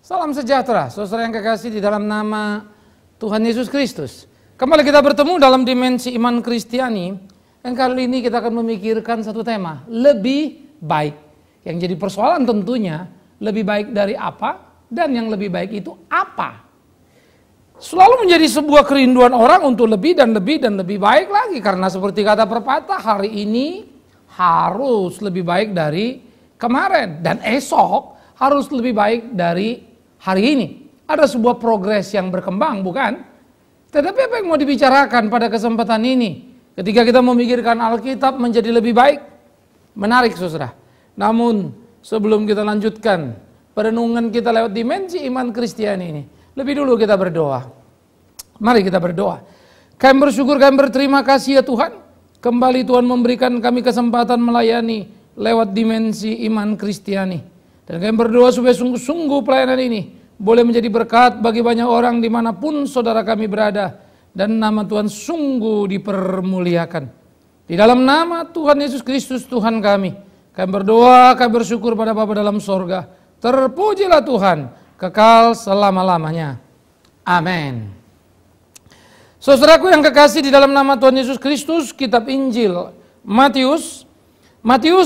Salam sejahtera, saudara yang kekasih di dalam nama Tuhan Yesus Kristus. Kembali kita bertemu dalam dimensi iman Kristiani. Dan kali ini kita akan memikirkan satu tema, lebih baik. Yang jadi persoalan tentunya, lebih baik dari apa? Dan yang lebih baik itu apa? Selalu menjadi sebuah kerinduan orang untuk lebih dan lebih dan lebih baik lagi. Karena seperti kata pepatah, hari ini harus lebih baik dari kemarin. Dan esok harus lebih baik dari hari ini. Ada sebuah progres yang berkembang, bukan? Tetapi apa yang mau dibicarakan pada kesempatan ini? Ketika kita memikirkan Alkitab menjadi lebih baik. Menarik, saudara. Namun sebelum kita lanjutkan perenungan kita lewat dimensi iman Kristiani ini, lebih dulu kita berdoa. Mari kita berdoa. Kami bersyukur, kami berterima kasih ya Tuhan. Kembali Tuhan memberikan kami kesempatan melayani lewat dimensi iman Kristiani. Dan kami berdoa supaya sungguh-sungguh pelayanan ini boleh menjadi berkat bagi banyak orang dimanapun saudara kami berada. Dan nama Tuhan sungguh dipermuliakan. Di dalam nama Tuhan Yesus Kristus Tuhan kami. Kami berdoa, kami bersyukur pada Bapa dalam sorga. Terpujilah Tuhan, kekal selama-lamanya. Amin. Saudaraku yang kekasih di dalam nama Tuhan Yesus Kristus, kitab Injil Matius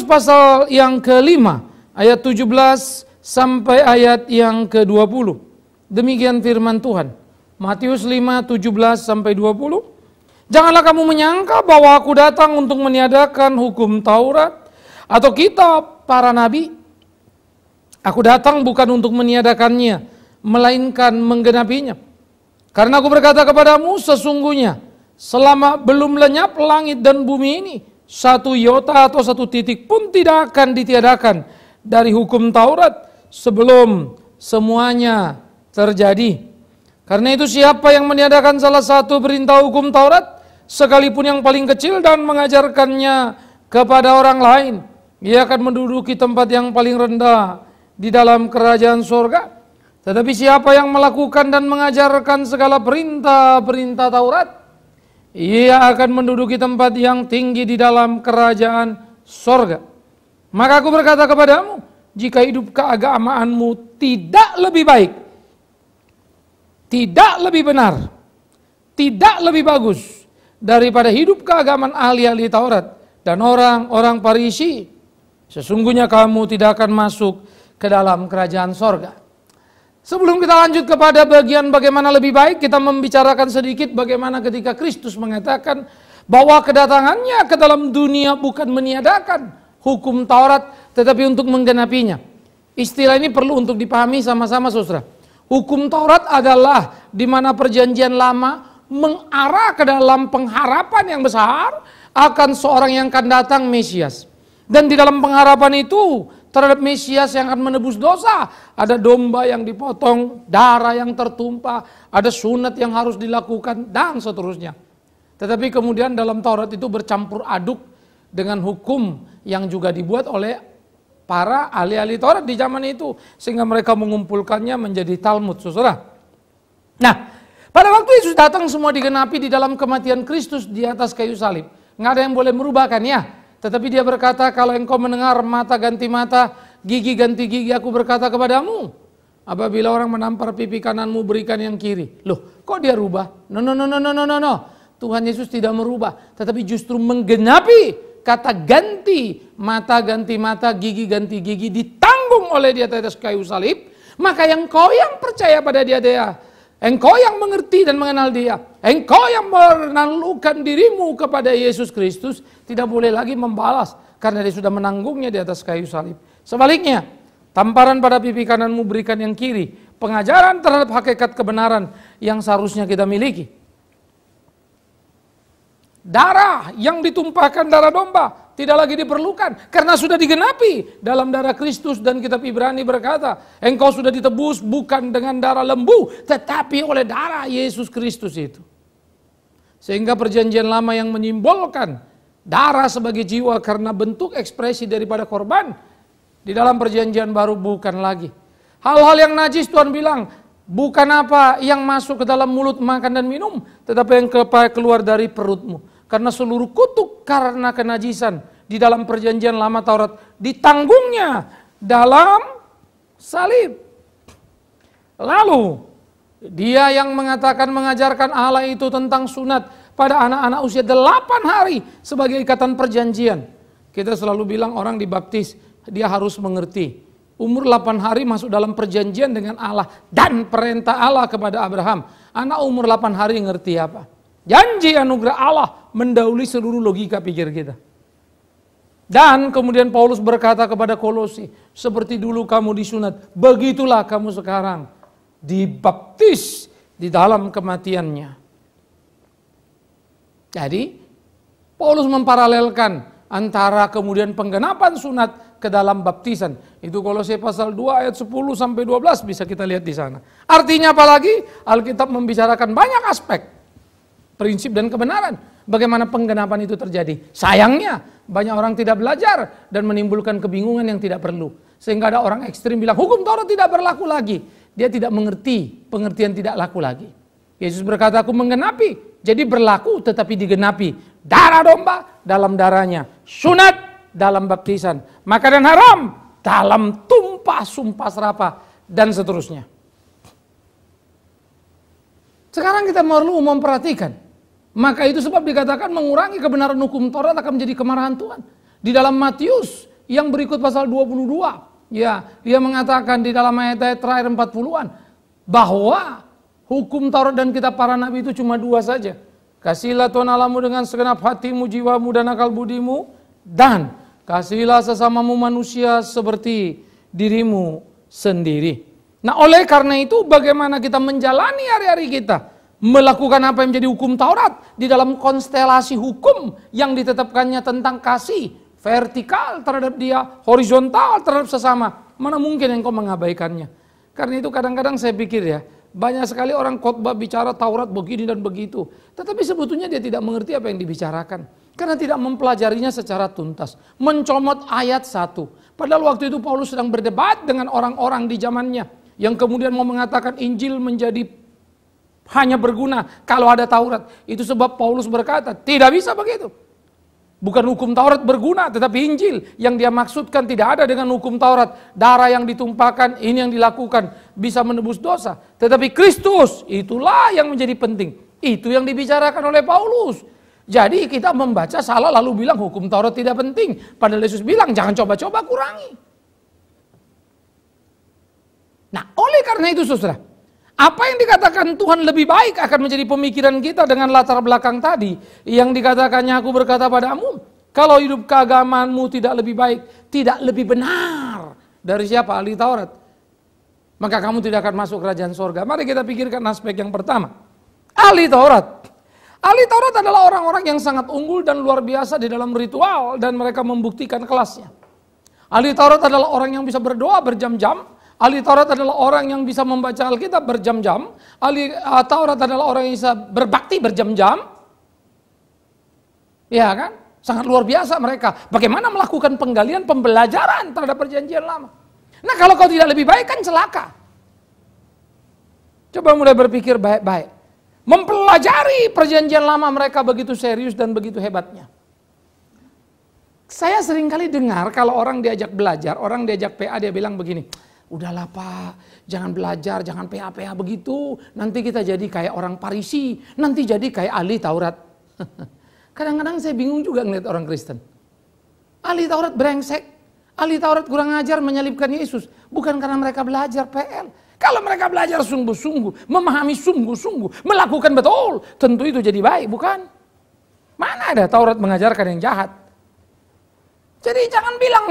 pasal yang ke-5. Ayat 17 sampai ayat yang ke-20. Demikian firman Tuhan. Matius 5, 17 sampai 20. Janganlah kamu menyangka bahwa aku datang untuk meniadakan hukum Taurat atau kitab para nabi. Aku datang bukan untuk meniadakannya, melainkan menggenapinya. Karena aku berkata kepadamu, sesungguhnya selama belum lenyap langit dan bumi ini, satu iota atau satu titik pun tidak akan ditiadakan dari hukum Taurat sebelum semuanya terjadi. Karena itu siapa yang meniadakan salah satu perintah hukum Taurat, sekalipun yang paling kecil, dan mengajarkannya kepada orang lain, ia akan menduduki tempat yang paling rendah di dalam kerajaan surga. Tetapi siapa yang melakukan dan mengajarkan segala perintah-perintah Taurat, ia akan menduduki tempat yang tinggi di dalam kerajaan surga. Maka aku berkata kepadamu, jika hidup keagamaanmu tidak lebih baik, tidak lebih benar, tidak lebih bagus daripada hidup keagamaan ahli-ahli Taurat dan orang-orang Farisi, sesungguhnya kamu tidak akan masuk ke dalam kerajaan sorga. Sebelum kita lanjut kepada bagian bagaimana lebih baik, kita membicarakan sedikit bagaimana ketika Kristus mengatakan bahwa kedatangannya ke dalam dunia bukan meniadakan hukum Taurat, tetapi untuk menggenapinya. Istilah ini perlu untuk dipahami sama-sama, saudara. Hukum Taurat adalah di mana perjanjian lama mengarah ke dalam pengharapan yang besar akan seorang yang akan datang, Mesias. Dan di dalam pengharapan itu terhadap Mesias yang akan menebus dosa, ada domba yang dipotong, darah yang tertumpah, ada sunat yang harus dilakukan, dan seterusnya. Tetapi kemudian dalam Taurat itu bercampur aduk dengan hukum yang juga dibuat oleh para ahli-ahli Taurat di zaman itu, sehingga mereka mengumpulkannya menjadi Talmud, saudara. Nah, pada waktu Yesus datang semua digenapi di dalam kematian Kristus di atas kayu salib. Nggak ada yang boleh merubahkan ya. Tetapi dia berkata, kalau engkau mendengar mata ganti mata, gigi ganti gigi, aku berkata kepadamu, apabila orang menampar pipi kananmu, berikan yang kiri. Loh, kok dia rubah? No. Tuhan Yesus tidak merubah, tetapi justru menggenapi kata ganti mata, gigi ganti gigi ditanggung oleh dia atas kayu salib. Maka engkau yang percaya pada dia, engkau yang mengerti dan mengenal dia, engkau yang menaklukkan dirimu kepada Yesus Kristus, tidak boleh lagi membalas karena dia sudah menanggungnya di atas kayu salib. Sebaliknya, tamparan pada pipi kananmu, berikan yang kiri. Pengajaran terhadap hakikat kebenaran yang seharusnya kita miliki. Darah yang ditumpahkan, darah domba, tidak lagi diperlukan karena sudah digenapi dalam darah Kristus. Dan kitab Ibrani berkata, engkau sudah ditebus bukan dengan darah lembu, tetapi oleh darah Yesus Kristus itu. Sehingga perjanjian lama yang menyimbolkan darah sebagai jiwa karena bentuk ekspresi daripada korban, di dalam perjanjian baru bukan lagi. Hal-hal yang najis, Tuhan bilang, bukan apa yang masuk ke dalam mulut, makan dan minum, tetapi yang keluar dari perutmu. Karena seluruh kutuk karena kenajisan di dalam perjanjian lama Taurat ditanggungnya dalam salib. Lalu dia yang mengatakan mengajarkan Allah itu tentang sunat pada anak-anak usia 8 hari sebagai ikatan perjanjian. Kita selalu bilang orang dibaptis, dia harus mengerti. Umur 8 hari masuk dalam perjanjian dengan Allah dan perintah Allah kepada Abraham. Anak umur 8 hari ngerti apa? Janji anugerah Allah mendahului seluruh logika pikir kita. Dan kemudian Paulus berkata kepada Kolosi, seperti dulu kamu disunat, begitulah kamu sekarang dibaptis di dalam kematiannya. Jadi Paulus memparalelkan antara kemudian penggenapan sunat ke dalam baptisan. Itu Kolose pasal 2 ayat 10 sampai 12 bisa kita lihat di sana. Artinya apalagi Alkitab membicarakan banyak aspek prinsip dan kebenaran. Bagaimana penggenapan itu terjadi? Sayangnya banyak orang tidak belajar dan menimbulkan kebingungan yang tidak perlu. Sehingga ada orang ekstrim bilang hukum Taurat tidak berlaku lagi. Dia tidak mengerti pengertian tidak laku lagi. Yesus berkata aku menggenapi. Jadi berlaku tetapi digenapi. Darah domba dalam darahnya. Sunat dalam baptisan. Makanan haram dalam tumpah sumpah serapah. Dan seterusnya. Sekarang kita perlu memperhatikan. Maka itu sebab dikatakan mengurangi kebenaran hukum Taurat akan menjadi kemarahan Tuhan. Di dalam Matius yang berikut pasal 22. Ya, dia mengatakan di dalam ayat-ayat terakhir 40-an. Bahwa hukum Taurat dan kitab para nabi itu cuma 2 saja. Kasihilah Tuhan Allahmu dengan segenap hatimu, jiwamu dan akal budimu. Dan kasihilah sesamamu manusia seperti dirimu sendiri. Nah oleh karena itu bagaimana kita menjalani hari-hari kita. Melakukan apa yang menjadi hukum Taurat di dalam konstelasi hukum yang ditetapkannya tentang kasih vertikal terhadap dia, horizontal terhadap sesama. Mana mungkin engkau mengabaikannya? Karena itu kadang-kadang saya pikir ya, banyak sekali orang khotbah bicara Taurat begini dan begitu, tetapi sebetulnya dia tidak mengerti apa yang dibicarakan karena tidak mempelajarinya secara tuntas. Mencomot ayat 1. Padahal waktu itu Paulus sedang berdebat dengan orang-orang di zamannya yang kemudian mau mengatakan Injil menjadi hanya berguna kalau ada Taurat. Itu sebab Paulus berkata, tidak bisa begitu. Bukan hukum Taurat berguna, tetapi Injil yang dia maksudkan tidak ada dengan hukum Taurat. Darah yang ditumpahkan, ini yang dilakukan, bisa menebus dosa. Tetapi Kristus, itulah yang menjadi penting. Itu yang dibicarakan oleh Paulus. Jadi kita membaca salah lalu bilang hukum Taurat tidak penting. Padahal Yesus bilang, jangan coba-coba kurangi. Nah, oleh karena itu saudara, apa yang dikatakan Tuhan lebih baik akan menjadi pemikiran kita dengan latar belakang tadi. Yang dikatakannya aku berkata padamu, kalau hidup keagamaanmu tidak lebih baik, tidak lebih benar. Dari siapa? Ahli Taurat. Maka kamu tidak akan masuk kerajaan sorga. Mari kita pikirkan aspek yang pertama. Ahli Taurat. Ahli Taurat adalah orang-orang yang sangat unggul dan luar biasa di dalam ritual. Dan mereka membuktikan kelasnya. Ahli Taurat adalah orang yang bisa berdoa berjam-jam. Ahli Taurat adalah orang yang bisa membaca Alkitab berjam-jam. Ahli Taurat adalah orang yang bisa berbakti berjam-jam. Ya kan? Sangat luar biasa mereka. Bagaimana melakukan penggalian, pembelajaran terhadap perjanjian lama. Nah kalau kau tidak lebih baik kan celaka. Coba mulai berpikir baik-baik. Mempelajari perjanjian lama mereka begitu serius dan begitu hebatnya. Saya seringkali dengar kalau orang diajak belajar, orang diajak PA dia bilang begini. Udahlah Pak, jangan belajar, jangan PA-PA begitu. Nanti kita jadi kayak orang Parisi, nanti jadi kayak ahli Taurat. Kadang-kadang saya bingung juga ngeliat orang Kristen. Ahli Taurat brengsek, ahli Taurat kurang ajar menyalibkan Yesus. Bukan karena mereka belajar PL. Kalau mereka belajar sungguh-sungguh, memahami sungguh-sungguh, melakukan betul, tentu itu jadi baik, bukan? Mana ada Taurat mengajarkan yang jahat? Jadi jangan bilang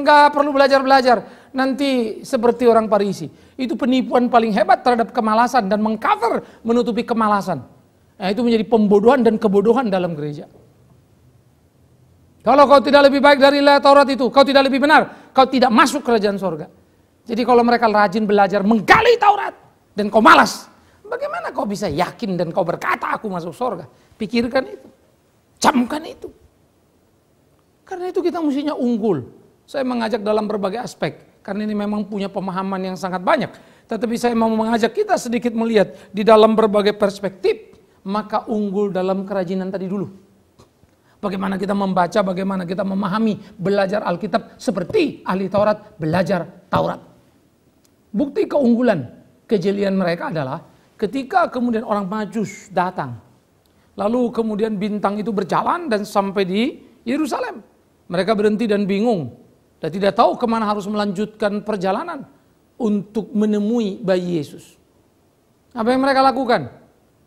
nggak perlu belajar-belajar. Nanti seperti orang Parisi. Itu penipuan paling hebat terhadap kemalasan dan mengcover menutupi kemalasan. Nah, itu menjadi pembodohan dan kebodohan dalam gereja. Kalau kau tidak lebih baik dari Taurat itu, kau tidak lebih benar, kau tidak masuk kerajaan sorga. Jadi kalau mereka rajin belajar menggali Taurat dan kau malas, bagaimana kau bisa yakin dan kau berkata aku masuk sorga? Pikirkan itu, camkan itu. Karena itu kita mestinya unggul. Saya mengajak dalam berbagai aspek. Karena ini memang punya pemahaman yang sangat banyak. Tetapi saya mau mengajak kita sedikit melihat di dalam berbagai perspektif. Maka unggul dalam kerajinan tadi dulu. Bagaimana kita membaca, bagaimana kita memahami, belajar Alkitab seperti ahli Taurat belajar Taurat. Bukti keunggulan Kejelian mereka adalah ketika kemudian orang Majus datang. Lalu kemudian bintang itu berjalan dan sampai di Yerusalem. Mereka berhenti dan bingung. Dan tidak tahu kemana harus melanjutkan perjalanan untuk menemui bayi Yesus. Apa yang mereka lakukan?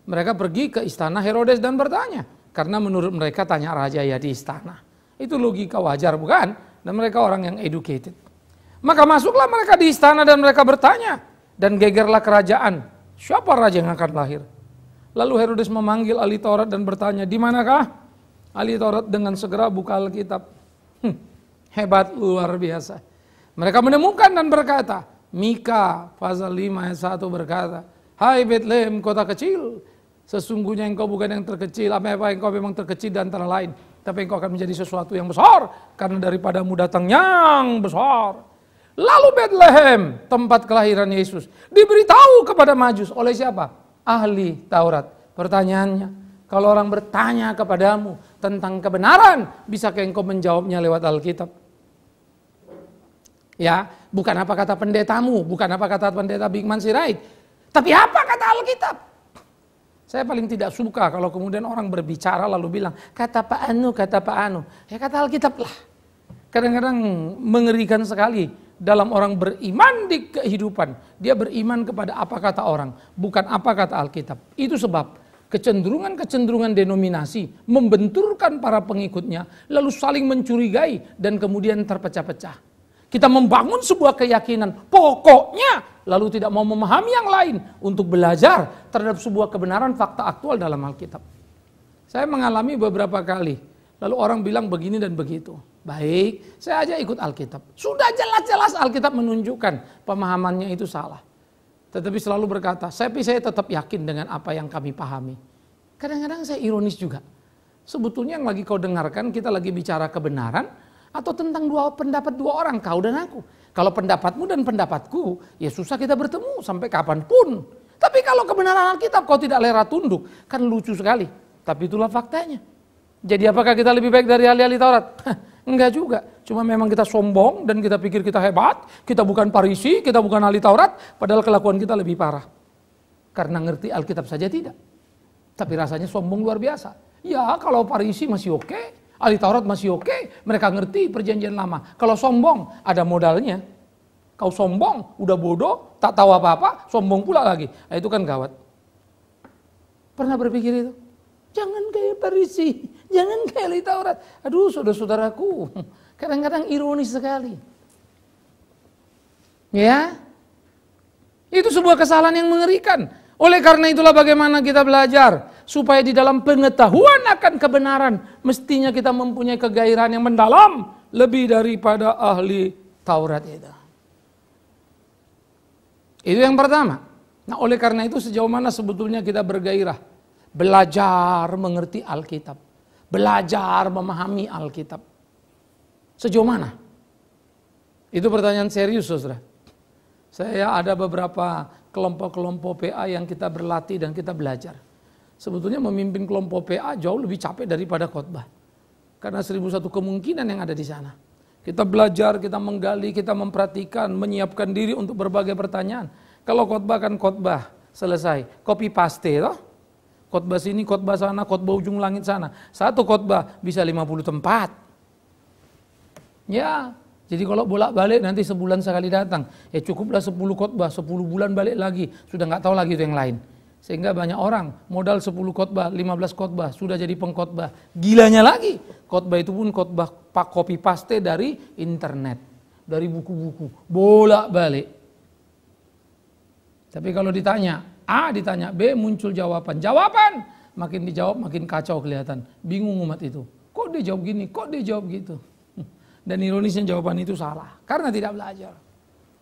Mereka pergi ke istana Herodes dan bertanya. Karena menurut mereka tanya raja ya di istana. Itu logika wajar bukan? Dan mereka orang yang educated. Maka masuklah mereka di istana dan mereka bertanya. Dan gegerlah kerajaan. Siapa raja yang akan lahir? Lalu Herodes memanggil ahli Taurat dan bertanya, di manakah? Ahli Taurat dengan segera buka Alkitab. Hebat, luar biasa. Mereka menemukan dan berkata, Mika pasal 5 ayat 1 berkata, hai Bethlehem kota kecil, sesungguhnya engkau bukan yang terkecil, apa engkau memang terkecil di antara lain, tapi engkau akan menjadi sesuatu yang besar, karena daripadamu datang yang besar. Lalu Bethlehem, tempat kelahiran Yesus, diberitahu kepada Majus oleh siapa? Ahli Taurat. Pertanyaannya, kalau orang bertanya kepadamu tentang kebenaran, bisakah engkau menjawabnya lewat Alkitab? Ya, bukan apa kata pendetamu, bukan apa kata pendeta Bigman Sirait, tapi apa kata Alkitab? Saya paling tidak suka kalau kemudian orang berbicara lalu bilang, kata Pak Anu. Ya kata Alkitab lah. Kadang-kadang mengerikan sekali dalam orang beriman di kehidupan. Dia beriman kepada apa kata orang, bukan apa kata Alkitab. Itu sebab kecenderungan denominasi membenturkan para pengikutnya, lalu saling mencurigai dan kemudian terpecah-pecah. Kita membangun sebuah keyakinan pokoknya, lalu tidak mau memahami yang lain untuk belajar terhadap sebuah kebenaran fakta aktual dalam Alkitab. Saya mengalami beberapa kali, lalu orang bilang begini dan begitu. Baik, saya aja ikut Alkitab. Sudah jelas-jelas Alkitab menunjukkan pemahamannya itu salah. Tetapi selalu berkata, saya tetap yakin dengan apa yang kami pahami. Kadang-kadang saya ironis juga. Sebetulnya yang lagi kau dengarkan, kita lagi bicara kebenaran, atau tentang pendapat dua orang, kau dan aku. Kalau pendapatmu dan pendapatku, ya susah kita bertemu sampai kapanpun. Tapi kalau kebenaran Alkitab kau tidak rela tunduk, kan lucu sekali. Tapi itulah faktanya. Jadi apakah kita lebih baik dari ahli-ahli Taurat? Enggak juga. Cuma memang kita sombong dan kita pikir kita hebat. Kita bukan Farisi, kita bukan ahli Taurat. Padahal kelakuan kita lebih parah. Karena ngerti Alkitab saja tidak. Tapi rasanya sombong luar biasa. Ya kalau Farisi masih oke. Ahli Taurat masih oke, mereka ngerti perjanjian lama. Kalau sombong, ada modalnya. Kau sombong, udah bodoh, tak tahu apa-apa, sombong pula lagi. Nah, itu kan gawat. Pernah berpikir itu? Jangan kayak Farisi, jangan kayak ahli Taurat. Aduh, saudara-saudaraku, kadang-kadang ironis sekali. Ya, itu sebuah kesalahan yang mengerikan. Oleh karena itulah bagaimana kita belajar. Supaya di dalam pengetahuan akan kebenaran, mestinya kita mempunyai kegairahan yang mendalam. Lebih daripada ahli Taurat itu. Itu yang pertama. Nah oleh karena itu sejauh mana sebetulnya kita bergairah. Belajar mengerti Alkitab. Belajar memahami Alkitab. Sejauh mana? Itu pertanyaan serius saudara. Saya ada beberapa kelompok-kelompok PA yang kita berlatih dan kita belajar. Sebetulnya memimpin kelompok PA jauh lebih capek daripada khotbah. Karena 1001 kemungkinan yang ada di sana. Kita belajar, kita menggali, kita memperhatikan, menyiapkan diri untuk berbagai pertanyaan. Kalau khotbah kan khotbah, selesai. Copy paste toh. Khotbah sini, khotbah sana, khotbah ujung langit sana. Satu khotbah bisa 50 tempat. Ya, jadi kalau bolak-balik nanti sebulan sekali datang. Ya cukuplah 10 khotbah, 10 bulan balik lagi. Sudah nggak tahu lagi itu yang lain. Sehingga banyak orang modal 10 khotbah, 15 khotbah sudah jadi pengkhotbah. Gilanya lagi, khotbah itu pun khotbah copy paste dari internet, dari buku-buku, bolak-balik. Tapi kalau ditanya A, ditanya B, muncul jawaban. Jawaban makin dijawab makin kacau kelihatan. Bingung umat itu. Kok dia jawab gini, kok dia jawab gitu. Dan ironisnya jawaban itu salah karena tidak belajar.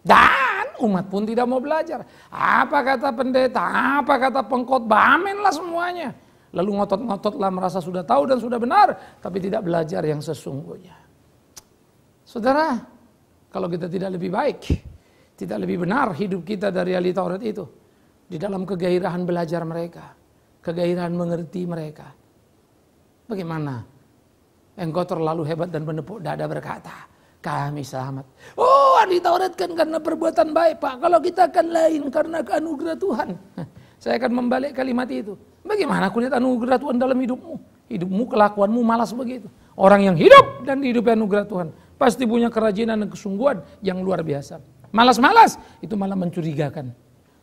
Dan umat pun tidak mau belajar. Apa kata pendeta, apa kata pengkhotbah, amenlah semuanya. Lalu ngotot-ngototlah merasa sudah tahu dan sudah benar, tapi tidak belajar yang sesungguhnya. Saudara, kalau kita tidak lebih baik, tidak lebih benar hidup kita dari ahli Taurat itu, di dalam kegairahan belajar mereka, kegairahan mengerti mereka. Bagaimana? Engkau terlalu hebat dan menepuk dada berkata, kami selamat. Oh, ahli Taurat kan karena perbuatan baik, Pak. Kalau kita kan lain karena anugerah Tuhan. Saya akan membalik kalimat itu. Bagaimana aku lihat anugerah Tuhan dalam hidupmu? Hidupmu, kelakuanmu malas begitu. Orang yang hidup dan dihidupi anugerah Tuhan pasti punya kerajinan dan kesungguhan yang luar biasa. Malas-malas itu malah mencurigakan.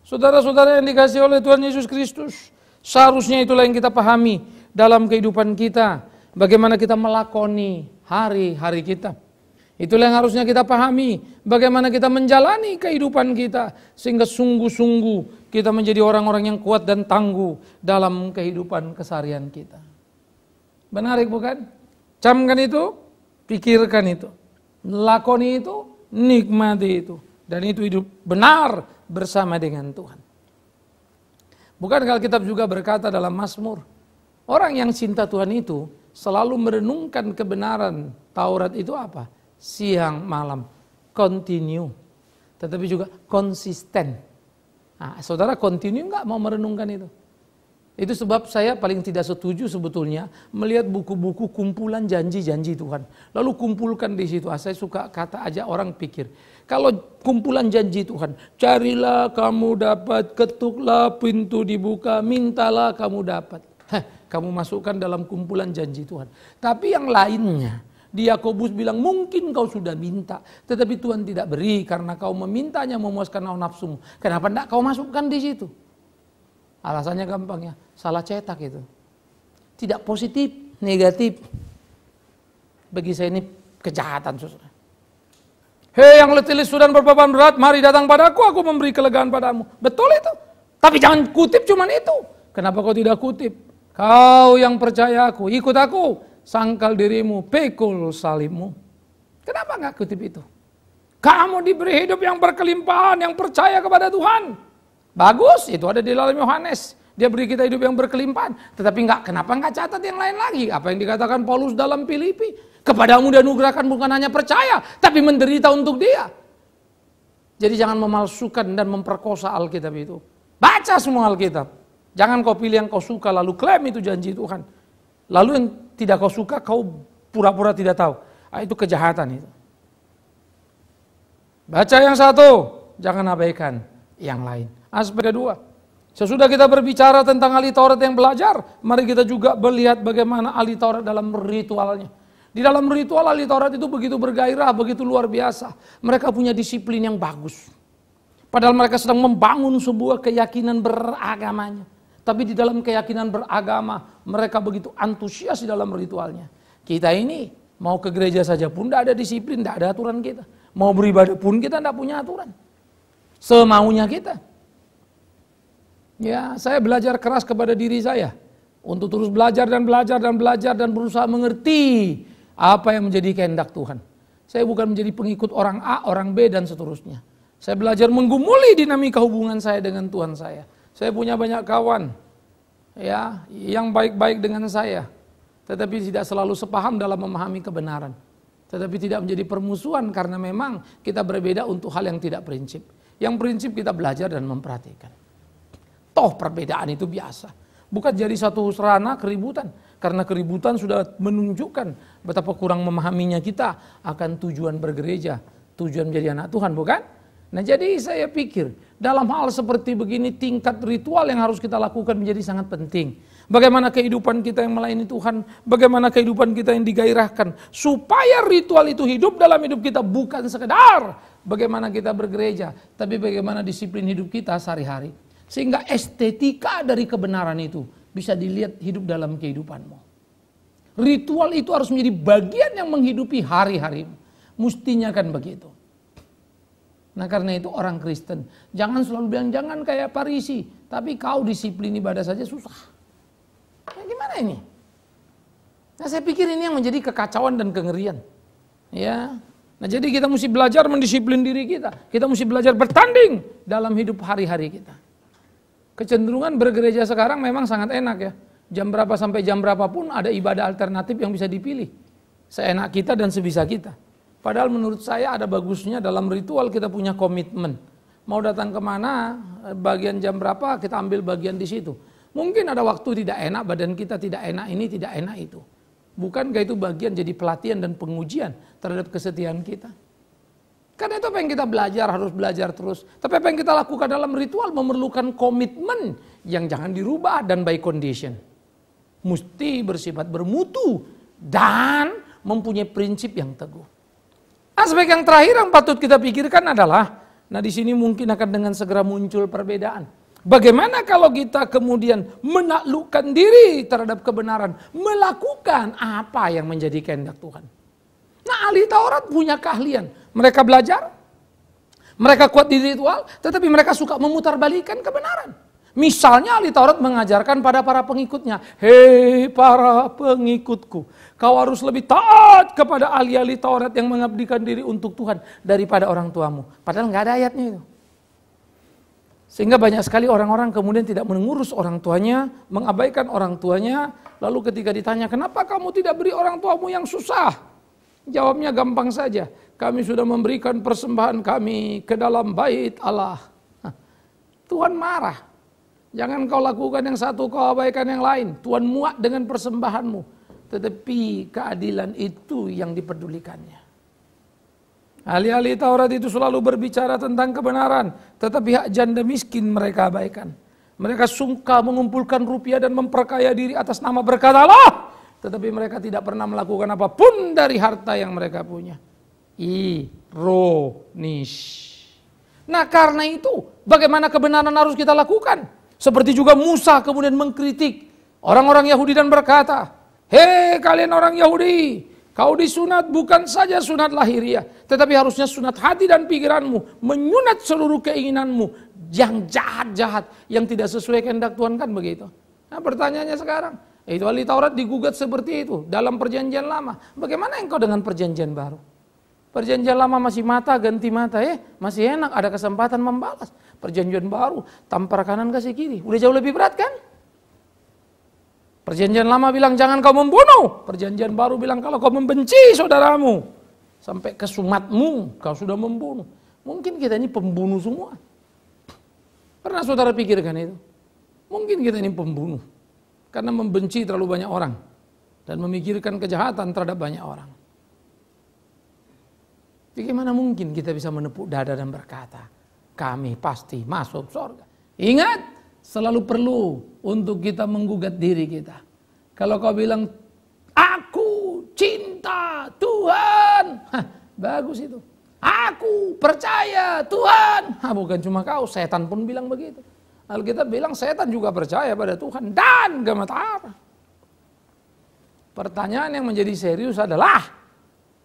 Saudara-saudara yang dikasihi oleh Tuhan Yesus Kristus, seharusnya itulah yang kita pahami dalam kehidupan kita. Bagaimana kita melakoni hari-hari kita. Itulah yang harusnya kita pahami. Bagaimana kita menjalani kehidupan kita. Sehingga sungguh-sungguh kita menjadi orang-orang yang kuat dan tangguh dalam kehidupan keseharian kita. Menarik bukan? Camkan itu, pikirkan itu. Lakoni itu, nikmati itu. Dan itu hidup benar bersama dengan Tuhan. Bukankah Alkitab juga berkata dalam Mazmur, orang yang cinta Tuhan itu selalu merenungkan kebenaran Taurat itu apa? Siang malam, continue. Tetapi juga konsisten. Nah, saudara continue nggak mau merenungkan itu? Itu sebab saya paling tidak setuju sebetulnya melihat buku-buku kumpulan janji-janji Tuhan. Lalu kumpulkan di situ. Saya suka kata aja orang pikir. Kalau kumpulan janji Tuhan, carilah kamu dapat, ketuklah pintu dibuka, mintalah kamu dapat. Kamu masukkan dalam kumpulan janji Tuhan. Tapi yang lainnya, di Yakobus bilang mungkin kau sudah minta, tetapi Tuhan tidak beri karena kau memintanya memuaskan hawa nafsumu. Kenapa tidak kau masukkan di situ? Alasannya gampang ya, salah cetak itu. Tidak positif, negatif. Bagi saya ini kejahatan, saudara. Hei yang letih lesu dan berbeban berat, mari datang padaku, aku memberi kelegaan padamu. Betul itu. Tapi jangan kutip cuman itu. Kenapa kau tidak kutip? Kau yang percaya aku, ikut aku, sangkal dirimu, pikul salibmu. Kenapa enggak kutip itu? Kamu diberi hidup yang berkelimpahan, yang percaya kepada Tuhan. Bagus, itu ada di dalam Yohanes. Dia beri kita hidup yang berkelimpahan. Tetapi kenapa enggak catat yang lain lagi? Apa yang dikatakan Paulus dalam Filipi? Kepadamu dianugerahkan bukan hanya percaya, tapi menderita untuk dia. Jadi jangan memalsukan dan memperkosa Alkitab itu. Baca semua Alkitab. Jangan kau pilih yang kau suka lalu klaim itu janji Tuhan. Lalu yang tidak kau suka kau pura-pura tidak tahu. Itu kejahatan itu. Baca yang satu, jangan abaikan yang lain. Aspek kedua, sesudah kita berbicara tentang ahli Taurat yang belajar, mari kita juga melihat bagaimana ahli Taurat dalam ritualnya. Di dalam ritual ahli Taurat itu begitu bergairah, begitu luar biasa. Mereka punya disiplin yang bagus. Padahal mereka sedang membangun sebuah keyakinan beragamanya. Tapi di dalam keyakinan beragama, mereka begitu antusias di dalam ritualnya. Kita ini mau ke gereja saja pun tidak ada disiplin, tidak ada aturan kita. Mau beribadah pun kita tidak punya aturan. Semaunya kita. Ya, saya belajar keras kepada diri saya. Untuk terus belajar dan belajar dan belajar dan berusaha mengerti apa yang menjadi kehendak Tuhan. Saya bukan menjadi pengikut orang A, orang B dan seterusnya. Saya belajar menggumuli dinamika hubungan saya dengan Tuhan saya. Saya punya banyak kawan ya, yang baik-baik dengan saya, tetapi tidak selalu sepaham dalam memahami kebenaran. Tetapi tidak menjadi permusuhan karena memang kita berbeda untuk hal yang tidak prinsip. Yang prinsip kita belajar dan memperhatikan. Toh perbedaan itu biasa. Bukan jadi satu serana keributan. Karena keributan sudah menunjukkan betapa kurang memahaminya kita akan tujuan bergereja, tujuan menjadi anak Tuhan, bukan? Nah jadi saya pikir dalam hal seperti begini tingkat ritual yang harus kita lakukan menjadi sangat penting. Bagaimana kehidupan kita yang melayani Tuhan, bagaimana kehidupan kita yang digairahkan. Supaya ritual itu hidup dalam hidup kita bukan sekedar bagaimana kita bergereja, tapi bagaimana disiplin hidup kita sehari-hari. Sehingga estetika dari kebenaran itu bisa dilihat hidup dalam kehidupanmu. Ritual itu harus menjadi bagian yang menghidupi hari-harimu. Mustinya kan begitu. Nah karena itu orang Kristen jangan selalu bilang jangan kayak Farisi, tapi kau disiplin ibadah saja susah. Ya gimana ini? Nah saya pikir ini yang menjadi kekacauan dan kengerian. Ya. Nah jadi kita mesti belajar mendisiplin diri kita. Kita mesti belajar bertanding dalam hidup hari-hari kita. Kecenderungan bergereja sekarang memang sangat enak ya. Jam berapa sampai jam berapa pun ada ibadah alternatif yang bisa dipilih. Seenak kita dan sebisa kita. Padahal menurut saya ada bagusnya dalam ritual kita punya komitmen. Mau datang kemana, bagian jam berapa kita ambil bagian di situ. Mungkin ada waktu tidak enak, badan kita tidak enak ini, tidak enak itu. Bukankah itu bagian jadi pelatihan dan pengujian terhadap kesetiaan kita? Karena itu apa yang kita belajar, harus belajar terus. Tapi apa yang kita lakukan dalam ritual memerlukan komitmen yang jangan dirubah dan by condition. Mesti bersifat bermutu dan mempunyai prinsip yang teguh. Aspek yang terakhir yang patut kita pikirkan adalah, nah di sini mungkin akan dengan segera muncul perbedaan. Bagaimana kalau kita kemudian menaklukkan diri terhadap kebenaran, melakukan apa yang menjadi kehendak Tuhan? Nah, ahli Taurat punya keahlian. Mereka belajar, mereka kuat di ritual, tetapi mereka suka memutarbalikkan kebenaran. Misalnya ahli Taurat mengajarkan pada para pengikutnya, hei para pengikutku, kau harus lebih taat kepada ahli-ahli Taurat yang mengabdikan diri untuk Tuhan daripada orang tuamu. Padahal nggak ada ayatnya itu. Sehingga banyak sekali orang-orang kemudian tidak mengurus orang tuanya, mengabaikan orang tuanya, lalu ketika ditanya, kenapa kamu tidak beri orang tuamu yang susah? Jawabnya gampang saja, kami sudah memberikan persembahan kami ke dalam bait Allah. Tuhan marah. Jangan kau lakukan yang satu, kau abaikan yang lain. Tuhan muak dengan persembahanmu. Tetapi keadilan itu yang dipedulikannya. Ahli-ahli Taurat itu selalu berbicara tentang kebenaran. Tetapi hak janda miskin mereka abaikan. Mereka suka mengumpulkan rupiah dan memperkaya diri atas nama berkat Allah. Tetapi mereka tidak pernah melakukan apapun dari harta yang mereka punya. Ironis. Nah karena itu, bagaimana kebenaran harus kita lakukan? Seperti juga Musa kemudian mengkritik orang-orang Yahudi dan berkata, hei kalian orang Yahudi, kau disunat bukan saja sunat lahiriah, tetapi harusnya sunat hati dan pikiranmu, menyunat seluruh keinginanmu yang jahat-jahat, yang tidak sesuai kehendak Tuhan, kan begitu. Nah pertanyaannya sekarang, itu ahli Taurat digugat seperti itu dalam perjanjian lama. Bagaimana engkau dengan perjanjian baru? Perjanjian lama masih mata ganti mata, masih enak, ada kesempatan membalas. Perjanjian baru tampar kanan kasih kiri, udah jauh lebih berat kan? Perjanjian lama bilang jangan kau membunuh, perjanjian baru bilang kalau kau membenci saudaramu sampai ke sumatmu kau sudah membunuh. Mungkin kita ini pembunuh semua. Pernah saudara pikirkan itu? Mungkin kita ini pembunuh. Karena membenci terlalu banyak orang dan memikirkan kejahatan terhadap banyak orang. Bagaimana mungkin kita bisa menepuk dada dan berkata, kami pasti masuk surga. Ingat, selalu perlu untuk kita menggugat diri kita. Kalau kau bilang, aku cinta Tuhan, bagus itu. Aku percaya Tuhan. Bukan cuma kau, setan pun bilang begitu. Alkitab bilang setan juga percaya pada Tuhan dan gemetar. Pertanyaan yang menjadi serius adalah,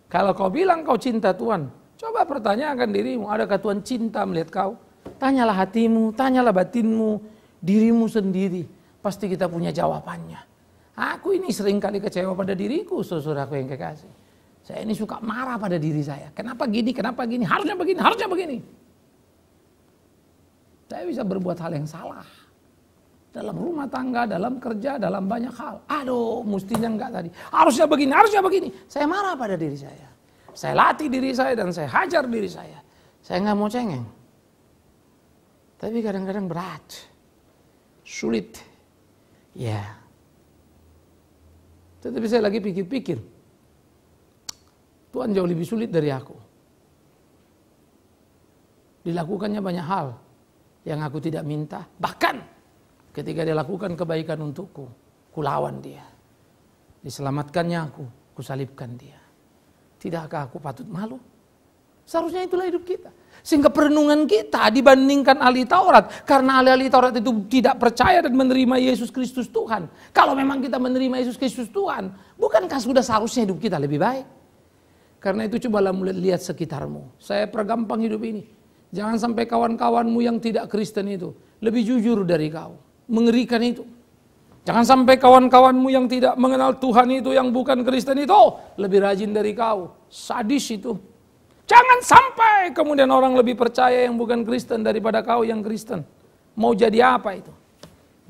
kalau kau bilang kau cinta Tuhan, coba pertanyakan dirimu, adakah Tuhan cinta melihat kau? Tanyalah hatimu, tanyalah batinmu, dirimu sendiri. Pasti kita punya jawabannya. Aku ini sering kali kecewa pada diriku, saudaraku yang kekasih. Saya ini suka marah pada diri saya. Kenapa gini, harusnya begini, harusnya begini. Saya bisa berbuat hal yang salah. Dalam rumah tangga, dalam kerja, dalam banyak hal. Aduh, mestinya enggak tadi. Harusnya begini, harusnya begini. Saya marah pada diri saya. Saya latih diri saya dan saya hajar diri saya. Saya enggak mau cengeng. Tapi kadang-kadang berat. Sulit. Ya. Tetapi saya lagi pikir-pikir. Tuhan jauh lebih sulit dari aku. Dilakukannya banyak hal yang aku tidak minta. Bahkan ketika dia lakukan kebaikan untukku, kulawan dia. Diselamatkannya aku, kusalibkan dia. Tidakkah aku patut malu? Seharusnya itulah hidup kita. Sehingga perenungan kita dibandingkan ahli Taurat. Karena ahli Taurat itu tidak percaya dan menerima Yesus Kristus Tuhan. Kalau memang kita menerima Yesus Kristus Tuhan, bukankah sudah seharusnya hidup kita lebih baik? Karena itu cobalah mulai lihat sekitarmu. Saya pergampang hidup ini. Jangan sampai kawan-kawanmu yang tidak Kristen itu lebih jujur dari kau. Mengerikan itu. Jangan sampai kawan-kawanmu yang tidak mengenal Tuhan itu, yang bukan Kristen itu lebih rajin dari kau. Sadis itu. Jangan sampai kemudian orang lebih percaya yang bukan Kristen daripada kau yang Kristen. Mau jadi apa itu?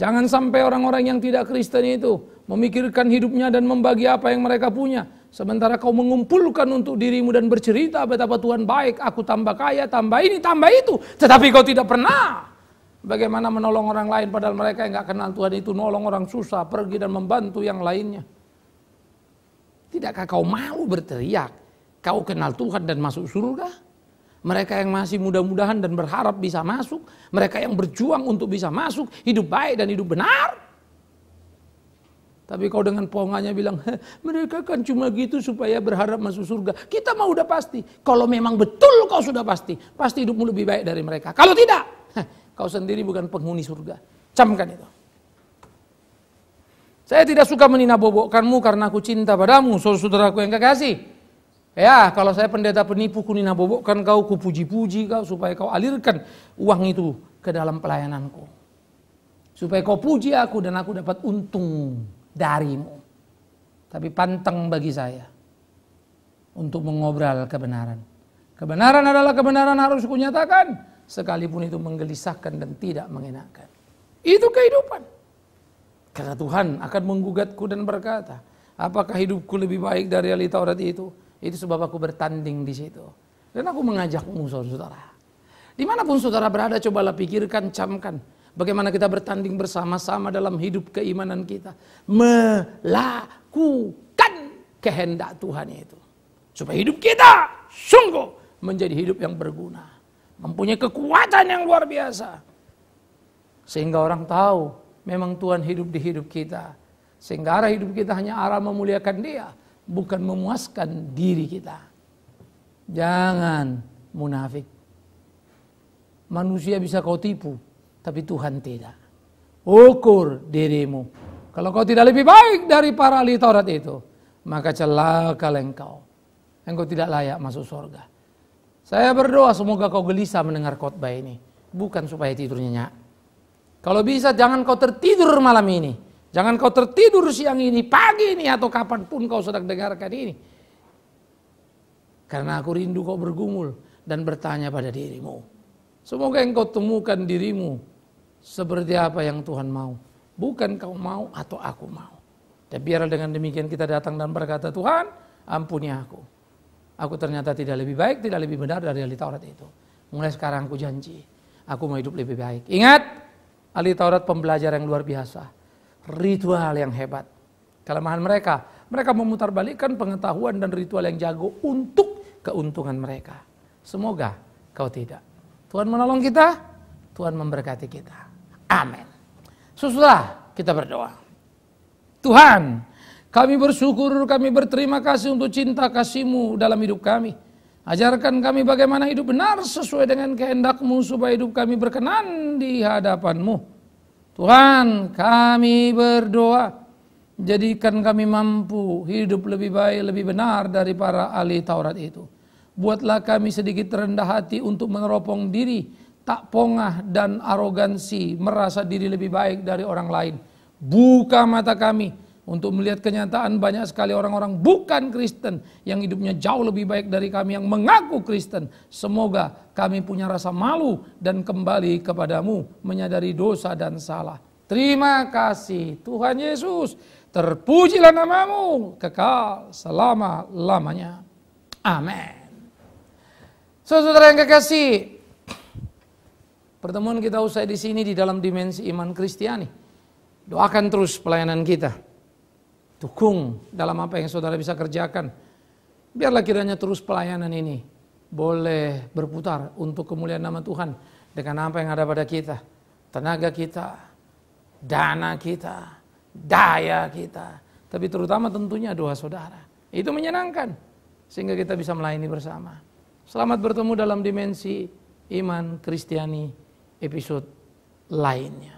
Jangan sampai orang-orang yang tidak Kristen itu memikirkan hidupnya dan membagi apa yang mereka punya. Sementara kau mengumpulkan untuk dirimu dan bercerita betapa Tuhan baik, aku tambah kaya, tambah ini, tambah itu. Tetapi kau tidak pernah bagaimana menolong orang lain, padahal mereka yang gak kenal Tuhan itu nolong orang susah, pergi dan membantu yang lainnya. Tidakkah kau malu berteriak, kau kenal Tuhan dan masuk surga? Mereka yang masih mudah-mudahan dan berharap bisa masuk. Mereka yang berjuang untuk bisa masuk, hidup baik dan hidup benar. Tapi kau dengan poonganya bilang, mereka kan cuma gitu supaya berharap masuk surga. Kita mah udah pasti. Kalau memang betul kau sudah pasti hidupmu lebih baik dari mereka. Kalau tidak, kau sendiri bukan penghuni surga. Camkan itu. Saya tidak suka meninabobokanmu karena aku cinta padamu, saudaraku yang kekasih. Ya, kalau saya pendeta penipu, ku ninabobokkan kau, ku puji-puji kau supaya kau alirkan uang itu ke dalam pelayananku. Supaya kau puji aku dan aku dapat untung darimu. Tapi pantang bagi saya untuk mengobral kebenaran. Kebenaran adalah kebenaran, harus kunyatakan sekalipun itu menggelisahkan dan tidak mengenakan. Itu kehidupan. Karena Tuhan akan menggugatku dan berkata, apakah hidupku lebih baik dari ahli Taurat itu? Itu sebab aku bertanding di situ. Dan aku mengajakmu saudara. Dimanapun saudara berada, cobalah pikirkan, camkan. Bagaimana kita bertanding bersama-sama dalam hidup keimanan kita. Melakukan kehendak Tuhan itu. Supaya hidup kita sungguh menjadi hidup yang berguna. Mempunyai kekuatan yang luar biasa. Sehingga orang tahu memang Tuhan hidup di hidup kita. Sehingga arah hidup kita hanya arah memuliakan Dia. Bukan memuaskan diri kita. Jangan munafik. Manusia bisa kau tipu, tapi Tuhan tidak. Ukur dirimu. Kalau kau tidak lebih baik dari para ahli Taurat itu, maka celakalah engkau. Engkau tidak layak masuk surga. Saya berdoa semoga kau gelisah mendengar khotbah ini. Bukan supaya tidur nyenyak. Kalau bisa jangan kau tertidur malam ini. Jangan kau tertidur siang ini, pagi ini, atau kapanpun kau sedang dengarkan ini. Karena aku rindu kau bergumul dan bertanya pada dirimu. Semoga engkau temukan dirimu seperti apa yang Tuhan mau. Bukan kau mau atau aku mau. Dan biarlah dengan demikian kita datang dan berkata, Tuhan ampuni aku. Aku ternyata tidak lebih baik, tidak lebih benar dari ahli Taurat itu. Mulai sekarang aku janji, aku mau hidup lebih baik. Ingat, ahli Taurat pembelajar yang luar biasa. Ritual yang hebat. Kelemahan mereka memutarbalikkan pengetahuan dan ritual yang jago untuk keuntungan mereka. Semoga kau tidak. Tuhan menolong kita, Tuhan memberkati kita. Amin. Saudara, kita berdoa. Tuhan, kami bersyukur, kami berterima kasih untuk cinta kasih-Mu dalam hidup kami. Ajarkan kami bagaimana hidup benar sesuai dengan kehendak-Mu supaya hidup kami berkenan di hadapan-Mu. Tuhan, kami berdoa, jadikan kami mampu hidup lebih baik, lebih benar dari para ahli Taurat itu. Buatlah kami sedikit rendah hati untuk meneropong diri, tak pongah dan arogansi, merasa diri lebih baik dari orang lain. Buka mata kami untuk melihat kenyataan banyak sekali orang-orang bukan Kristen yang hidupnya jauh lebih baik dari kami yang mengaku Kristen. Semoga kami punya rasa malu dan kembali kepadamu, menyadari dosa dan salah. Terima kasih Tuhan Yesus. Terpujilah namamu kekal selama-lamanya. Amin. Saudara yang kekasih, pertemuan kita usai di sini di dalam dimensi iman Kristiani. Doakan terus pelayanan kita. Dukung dalam apa yang saudara bisa kerjakan. Biarlah kiranya terus pelayanan ini boleh berputar untuk kemuliaan nama Tuhan dengan apa yang ada pada kita. Tenaga kita, dana kita, daya kita. Tapi terutama tentunya doa saudara. Itu menyenangkan sehingga kita bisa melayani bersama. Selamat bertemu dalam dimensi iman Kristiani episode lainnya.